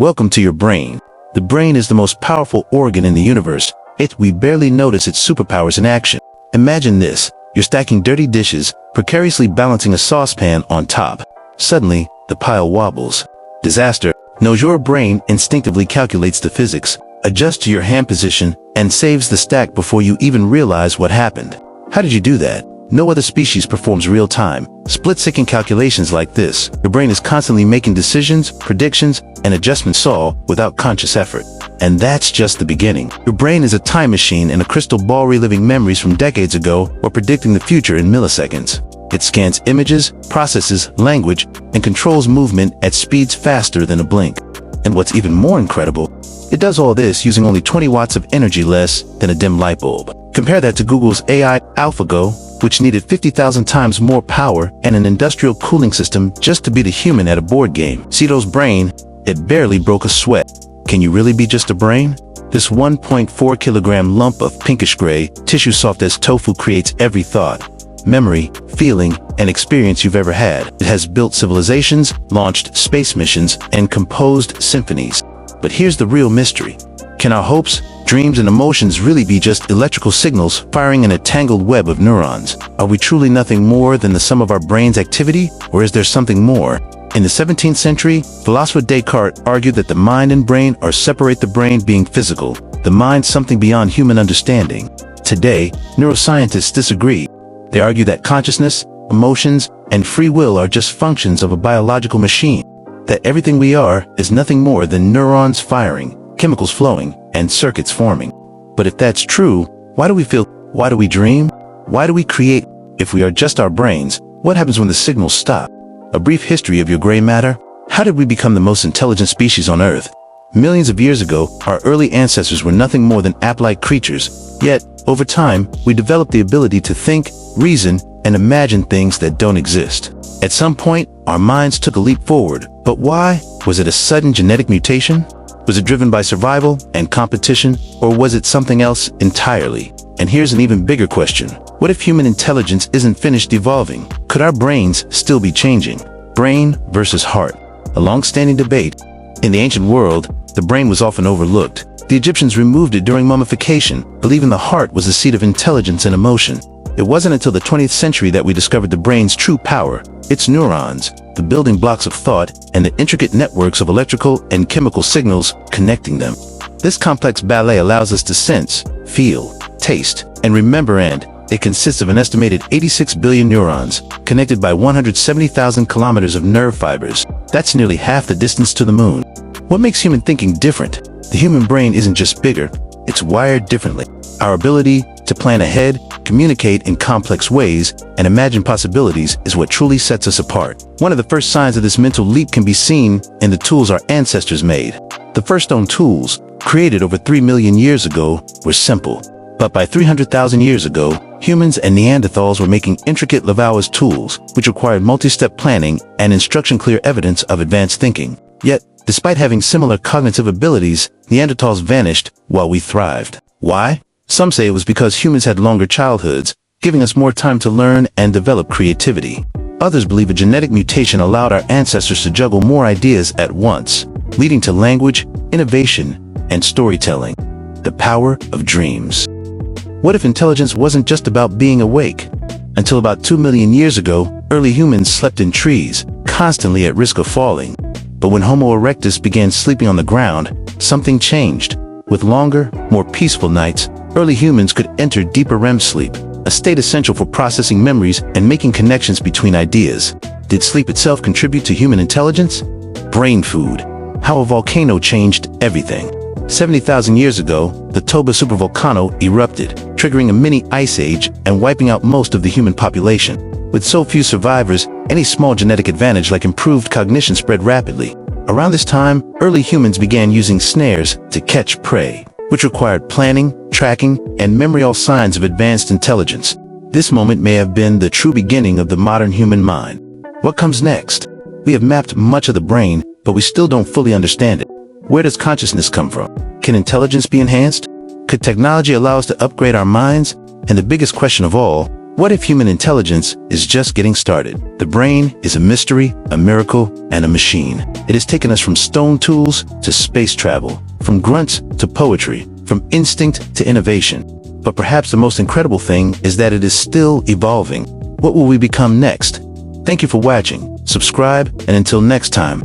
Welcome to your brain. The brain is the most powerful organ in the universe, yet we barely notice its superpowers in action. Imagine this. You're stacking dirty dishes, precariously balancing a saucepan on top. Suddenly, the pile wobbles. Disaster. Knows your brain instinctively calculates the physics, adjusts to your hand position, and saves the stack before you even realize what happened. How did you do that? No other species performs real-time, split-second calculations like this. Your brain is constantly making decisions, predictions, and adjustments all without conscious effort. And that's just the beginning. Your brain is a time machine and a crystal ball reliving memories from decades ago or predicting the future in milliseconds. It scans images, processes language, and controls movement at speeds faster than a blink. And what's even more incredible, it does all this using only 20 watts of energy less than a dim light bulb. Compare that to Google's AI AlphaGo, which needed 50,000 times more power and an industrial cooling system just to beat a human at a board game. Cito's brain, it barely broke a sweat. Can you really be just a brain? This 1.4 kilogram lump of pinkish gray, tissue soft as tofu creates every thought, memory, feeling, and experience you've ever had. It has built civilizations, launched space missions, and composed symphonies. But here's the real mystery. Can our hopes, dreams, and emotions really be just electrical signals firing in a tangled web of neurons? Are we truly nothing more than the sum of our brain's activity, or is there something more? In the 17th century, philosopher Descartes argued that the mind and brain are separate, the brain being physical, the mind something beyond human understanding. Today, neuroscientists disagree. They argue that consciousness, emotions, and free will are just functions of a biological machine, that everything we are is nothing more than neurons firing, chemicals flowing, and circuits forming. But if that's true, why do we feel? Why do we dream? Why do we create? If we are just our brains, what happens when the signals stop? A brief history of your gray matter. How did we become the most intelligent species on Earth? Millions of years ago, our early ancestors were nothing more than ape-like creatures. Yet, over time, we developed the ability to think, reason, and imagine things that don't exist. At some point, our minds took a leap forward. But why? Was it a sudden genetic mutation? Was it driven by survival and competition, or was it something else entirely? And here's an even bigger question. What if human intelligence isn't finished evolving? Could our brains still be changing? Brain versus heart. A long-standing debate. In the ancient world, the brain was often overlooked. The Egyptians removed it during mummification, believing the heart was the seat of intelligence and emotion. It wasn't until the 20th century that we discovered the brain's true power, its neurons, the building blocks of thought, and the intricate networks of electrical and chemical signals connecting them. This complex ballet allows us to sense, feel, taste, and remember, and it consists of an estimated 86 billion neurons, connected by 170,000 kilometers of nerve fibers. That's nearly half the distance to the moon. What makes human thinking different? The human brain isn't just bigger, it's wired differently. Our ability to plan ahead, communicate in complex ways, and imagine possibilities is what truly sets us apart. One of the first signs of this mental leap can be seen in the tools our ancestors made. The first stone tools, created over 3 million years ago, were simple. But by 300,000 years ago, humans and Neanderthals were making intricate Laval's tools, which required multi-step planning and instruction-clear evidence of advanced thinking. Yet, despite having similar cognitive abilities, Neanderthals vanished while we thrived. Why? Some say it was because humans had longer childhoods, giving us more time to learn and develop creativity. Others believe a genetic mutation allowed our ancestors to juggle more ideas at once, leading to language, innovation, and storytelling. The power of dreams. What if intelligence wasn't just about being awake? Until about 2 million years ago, early humans slept in trees, constantly at risk of falling. But when Homo erectus began sleeping on the ground, something changed. With longer, more peaceful nights, early humans could enter deeper REM sleep, a state essential for processing memories and making connections between ideas. Did sleep itself contribute to human intelligence? Brain food. How a volcano changed everything. 70,000 years ago, the Toba supervolcano erupted, triggering a mini ice age and wiping out most of the human population. With so few survivors, any small genetic advantage like improved cognition spread rapidly. Around this time, early humans began using snares to catch prey, which required planning, tracking, and memory, all signs of advanced intelligence. This moment may have been the true beginning of the modern human mind. What comes next? We have mapped much of the brain, but we still don't fully understand it. Where does consciousness come from? Can intelligence be enhanced? Could technology allow us to upgrade our minds? And the biggest question of all, What if human intelligence is just getting started? The brain is a mystery, a miracle, and a machine. It has taken us from stone tools to space travel, from grunts to poetry, from instinct to innovation. But perhaps the most incredible thing is that it is still evolving. What will we become next? Thank you for watching. Subscribe, and until next time.